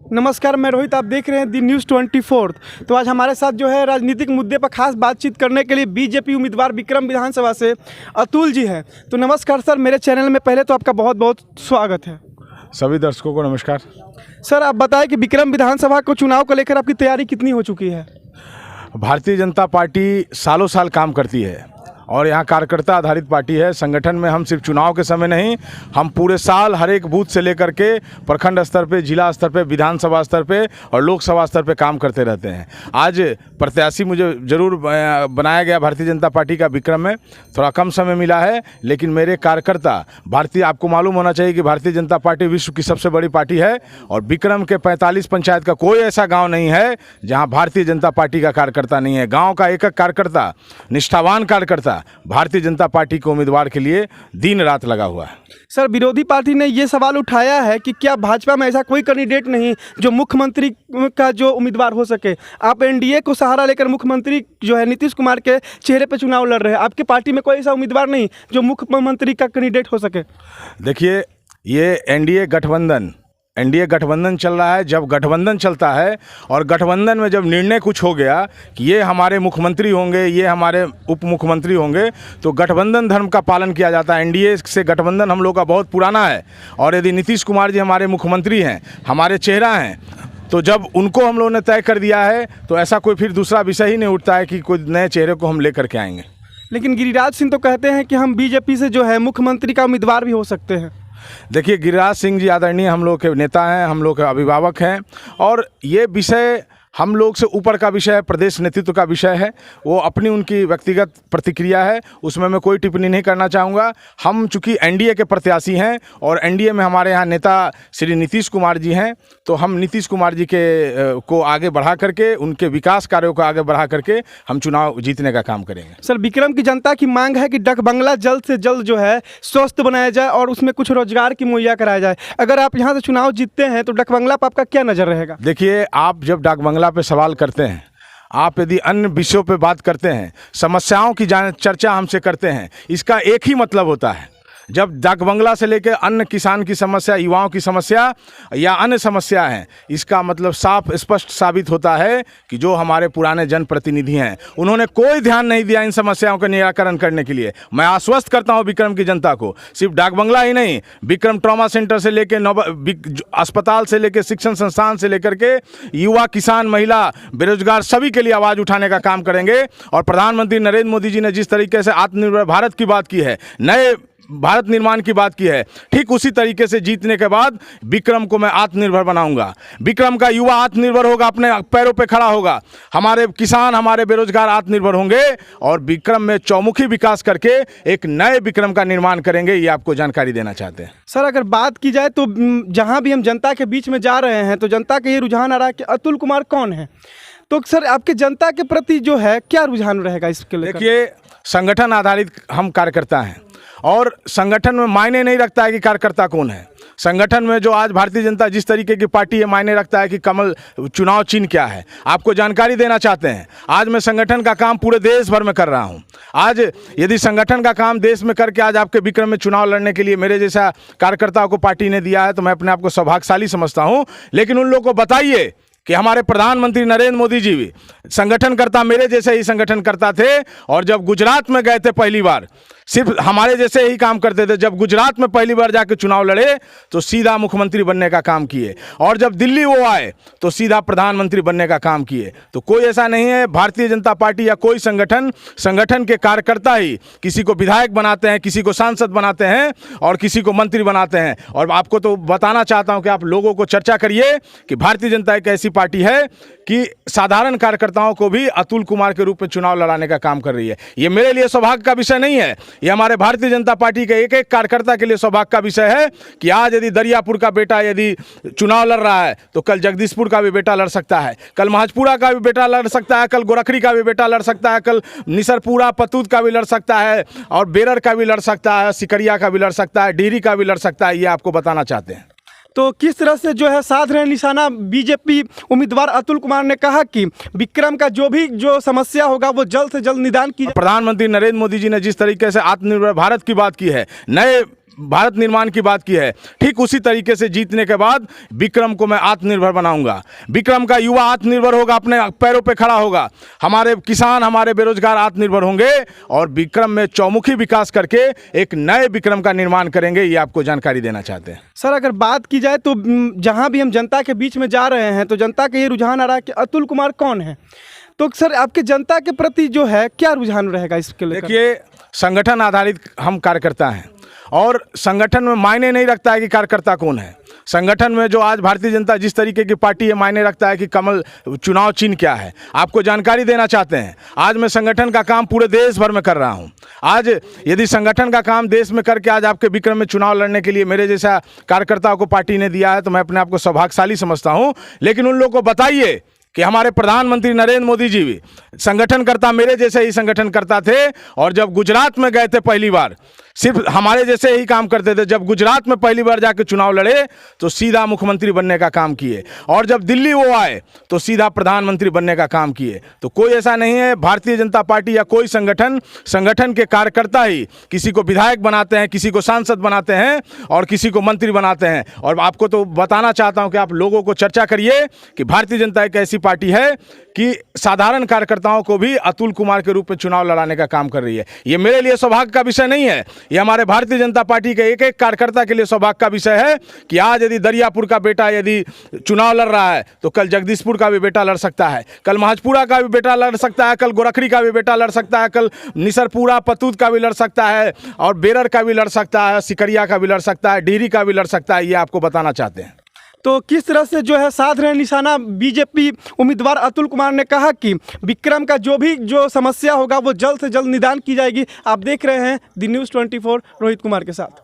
नमस्कार, मैं रोहित। आप देख रहे हैं दी न्यूज़ 24। तो आज हमारे साथ जो है राजनीतिक मुद्दे पर खास बातचीत करने के लिए बीजेपी उम्मीदवार विक्रम विधानसभा से अतुल जी हैं। तो नमस्कार सर, मेरे चैनल में पहले तो आपका बहुत बहुत स्वागत है। सभी दर्शकों को नमस्कार। सर, आप बताएं कि विक्रम विधानसभा को चुनाव को लेकर आपकी तैयारी कितनी हो चुकी है? भारतीय जनता पार्टी सालों साल काम करती है और यहाँ कार्यकर्ता आधारित पार्टी है। संगठन में हम सिर्फ चुनाव के समय नहीं, हम पूरे साल हर एक बूथ से लेकर के प्रखंड स्तर पे, जिला स्तर पे, विधानसभा स्तर पे और लोकसभा स्तर पे काम करते रहते हैं। आज प्रत्याशी मुझे जरूर बनाया गया भारतीय जनता पार्टी का विक्रम में, थोड़ा कम समय मिला है, लेकिन मेरे कार्यकर्ता आपको मालूम होना चाहिए कि भारतीय जनता पार्टी विश्व की सबसे बड़ी पार्टी है और विक्रम के 45 पंचायत का कोई ऐसा गाँव नहीं है जहाँ भारतीय जनता पार्टी का कार्यकर्ता नहीं है। गाँव का एक एक कार्यकर्ता, निष्ठावान कार्यकर्ता भारतीय जनता पार्टी के उम्मीदवार के लिए दिन रात लगा हुआ है। सर, विरोधी पार्टी ने ये सवाल उठाया है कि क्या भाजपा में ऐसा कोई कैंडिडेट नहीं जो मुख्यमंत्री का जो उम्मीदवार हो सके? आप एनडीए को सहारा लेकर मुख्यमंत्री जो है नीतीश कुमार के चेहरे पर चुनाव लड़ रहे हैं। आपकी पार्टी में कोई ऐसा उम्मीदवार नहीं जो मुख्यमंत्री का कैंडिडेट हो सके? देखिए, ये एनडीए गठबंधन चल रहा है। जब गठबंधन चलता है और गठबंधन में जब निर्णय कुछ हो गया कि ये हमारे मुख्यमंत्री होंगे, ये हमारे उप मुख्यमंत्री होंगे, तो गठबंधन धर्म का पालन किया जाता है। एनडीए से गठबंधन हम लोग का बहुत पुराना है और यदि नीतीश कुमार जी हमारे मुख्यमंत्री हैं, हमारे चेहरा हैं, तो जब उनको हम लोगों ने तय कर दिया है तो ऐसा कोई फिर दूसरा विषय ही नहीं उठता है कि कोई नए चेहरे को हम लेकर के आएंगे। लेकिन गिरिराज सिंह तो कहते हैं कि हम बीजेपी से जो है मुख्यमंत्री का उम्मीदवार भी हो सकते हैं। देखिए, गिरिराज सिंह जी आदरणीय हम लोग के नेता हैं, हम लोग के अभिभावक हैं और ये विषय हम लोग से ऊपर का विषय है, प्रदेश नेतृत्व का विषय है। वो अपनी उनकी व्यक्तिगत प्रतिक्रिया है, उसमें मैं कोई टिप्पणी नहीं करना चाहूँगा। हम चूँकि एनडीए के प्रत्याशी हैं और एनडीए में हमारे यहाँ नेता श्री नीतीश कुमार जी हैं, तो हम नीतीश कुमार जी को आगे बढ़ा करके, उनके विकास कार्यों को आगे बढ़ा करके हम चुनाव जीतने का काम करेंगे। सर, विक्रम की जनता की मांग है कि डाक बंगला जल्द से जल्द जो है स्वस्थ बनाया जाए और उसमें कुछ रोजगार की मुहैया कराया जाए। अगर आप यहाँ से चुनाव जीतते हैं तो डाक बंगला पर आपका क्या नज़र रहेगा? देखिए, आप जब डाक बंगला पे सवाल करते हैं, आप यदि अन्य विषयों पे बात करते हैं, समस्याओं की चर्चा हमसे करते हैं, इसका एक ही मतलब होता है। जब डाक बंगला से लेकर अन्य किसान की समस्या, युवाओं की समस्या या अन्य समस्या है, इसका मतलब साफ स्पष्ट साबित होता है कि जो हमारे पुराने जनप्रतिनिधि हैं उन्होंने कोई ध्यान नहीं दिया इन समस्याओं का निराकरण करने के लिए। मैं आश्वस्त करता हूं विक्रम की जनता को, सिर्फ डाक बंगला ही नहीं, विक्रम ट्रॉमा सेंटर से लेकर अस्पताल से लेकर शिक्षण संस्थान से लेकर के युवा, किसान, महिला, बेरोजगार सभी के लिए आवाज़ उठाने का काम करेंगे। और प्रधानमंत्री नरेंद्र मोदी जी ने जिस तरीके से आत्मनिर्भर भारत की बात की है, नए भारत निर्माण की बात की है, ठीक उसी तरीके से जीतने के बाद विक्रम को मैं आत्मनिर्भर बनाऊंगा। विक्रम का युवा आत्मनिर्भर होगा, अपने पैरों पे खड़ा होगा, हमारे किसान, हमारे बेरोजगार आत्मनिर्भर होंगे और विक्रम में चौमुखी विकास करके एक नए विक्रम का निर्माण करेंगे। ये आपको जानकारी देना चाहते हैं। सर, अगर बात की जाए तो जहां भी हम जनता के बीच में जा रहे हैं तो जनता का ये रुझान आ रहा है कि अतुल कुमार कौन है। तो सर, आपके जनता के प्रति जो है क्या रुझान रहेगा इसके लिए? देखिए, संगठन आधारित हम कार्यकर्ता हैं और संगठन में मायने नहीं रखता है कि कार्यकर्ता कौन है। संगठन में जो आज भारतीय जनता जिस तरीके की पार्टी है, मायने रखता है कि कमल चुनाव चिन्ह क्या है। आपको जानकारी देना चाहते हैं, आज मैं संगठन का काम पूरे देश भर में कर रहा हूं। आज यदि संगठन का काम देश में करके आज आपके विक्रम में चुनाव लड़ने के लिए मेरे जैसा कार्यकर्ताओं को पार्टी ने दिया है, तो मैं अपने आप को सौभाग्यशाली समझता हूँ। लेकिन उन लोगों को बताइए कि हमारे प्रधानमंत्री नरेंद्र मोदी जी भी संगठनकर्ता मेरे जैसे ही संगठनकर्ता थे और जब गुजरात में गए थे पहली बार, सिर्फ हमारे जैसे ही काम करते थे। जब गुजरात में पहली बार जाकर चुनाव लड़े तो सीधा मुख्यमंत्री बनने का काम किए और जब दिल्ली वो आए तो सीधा प्रधानमंत्री बनने का काम किए। तो कोई ऐसा नहीं है भारतीय जनता पार्टी या कोई संगठन के कार्यकर्ता ही किसी को विधायक बनाते हैं, किसी को सांसद बनाते हैं और किसी को मंत्री बनाते हैं। और आपको तो बताना चाहता हूं कि आप लोगों को चर्चा करिए कि भारतीय जनता एक ऐसी पार्टी है कि साधारण कार्यकर्ताओं को भी अतुल कुमार के रूप में चुनाव लड़ाने का काम कर रही है। ये मेरे लिए सौभाग्य का विषय नहीं है, ये हमारे भारतीय जनता पार्टी के एक एक कार्यकर्ता के लिए सौभाग्य का विषय है कि आज यदि दरियापुर का बेटा यदि चुनाव लड़ रहा है तो कल जगदीशपुर का भी बेटा लड़ सकता है, कल महजपुरा का भी बेटा लड़ सकता है, कल गोरखरी का भी बेटा लड़ सकता है, कल निसरपुरा पतूत का भी लड़ सकता है और बेरर का भी लड़ सकता है, सिकरिया का भी लड़ सकता है, डिहरी का भी लड़ सकता है। ये आपको बताना चाहते हैं। तो किस तरह से जो है साध रहे निशाना बीजेपी उम्मीदवार अतुल कुमार ने कहा कि विक्रम का जो समस्या होगा वो जल्द से जल्द निदान की। प्रधानमंत्री नरेंद्र मोदी जी ने जिस तरीके से आत्मनिर्भर भारत की बात की है, नए भारत निर्माण की बात की है, ठीक उसी तरीके से जीतने के बाद विक्रम को मैं आत्मनिर्भर बनाऊंगा। विक्रम का युवा आत्मनिर्भर होगा, अपने पैरों पे खड़ा होगा, हमारे किसान, हमारे बेरोजगार आत्मनिर्भर होंगे और विक्रम में चौमुखी विकास करके एक नए विक्रम का निर्माण करेंगे। ये आपको जानकारी देना चाहते हैं। सर, अगर बात की जाए तो जहां भी हम जनता के बीच में जा रहे हैं तो जनता का ये रुझान आ रहा है कि अतुल कुमार कौन है। तो सर, आपके जनता के प्रति जो है क्या रुझान रहेगा इसके लेकर? देखिए, संगठन आधारित हम कार्यकर्ता हैं और संगठन में मायने नहीं रखता है कि कार्यकर्ता कौन है। संगठन में जो आज भारतीय जनता जिस तरीके की पार्टी है, मायने रखता है कि कमल चुनाव चिन्ह क्या है। आपको जानकारी देना चाहते हैं, आज मैं संगठन का काम पूरे देश भर में कर रहा हूं। आज यदि संगठन का काम देश में करके आज आपके विक्रम में चुनाव लड़ने के लिए मेरे जैसा कार्यकर्ताओं को पार्टी ने दिया है तो मैं अपने आप को सौभाग्यशाली समझता हूं। लेकिन उन लोगों को बताइए कि हमारे प्रधानमंत्री नरेंद्र मोदी जी भी संगठनकर्ता मेरे जैसे ही संगठनकर्ता थे और जब गुजरात में गए थे पहली बार, सिर्फ हमारे जैसे ही काम करते थे। जब गुजरात में पहली बार जाकर चुनाव लड़े तो सीधा मुख्यमंत्री बनने का काम किए और जब दिल्ली वो आए तो सीधा प्रधानमंत्री बनने का काम किए। तो कोई ऐसा नहीं है भारतीय जनता पार्टी या कोई संगठन के कार्यकर्ता ही किसी को विधायक बनाते हैं, किसी को सांसद बनाते हैं और किसी को मंत्री बनाते हैं। और आपको तो बताना चाहता हूं कि आप लोगों को चर्चा करिए कि भारतीय जनता एक ऐसी पार्टी है कि साधारण कार्यकर्ताओं को भी अतुल कुमार के रूप में चुनाव लड़ाने का काम कर रही है। ये मेरे लिए सौभाग्य का विषय नहीं है, ये हमारे भारतीय जनता पार्टी के एक एक कार्यकर्ता के लिए सौभाग्य का विषय है कि आज यदि दरियापुर का बेटा यदि चुनाव लड़ रहा है तो कल जगदीशपुर का भी बेटा लड़ सकता है, कल महजपुरा का भी बेटा लड़ सकता है, कल गोरखरी का भी बेटा लड़ सकता है, कल निसरपुरा पतूत का भी लड़ सकता है और बेरर का भी लड़ सकता है, सिकरिया का भी लड़ सकता है, डिहरी का भी लड़ सकता है। ये आपको बताना चाहते हैं। तो किस तरह से जो है साध रहे निशाना बीजेपी उम्मीदवार अतुल कुमार ने कहा कि विक्रम का जो समस्या होगा वो जल्द से जल्द निदान की जाएगी। आप देख रहे हैं दी न्यूज़ 24 रोहित कुमार के साथ।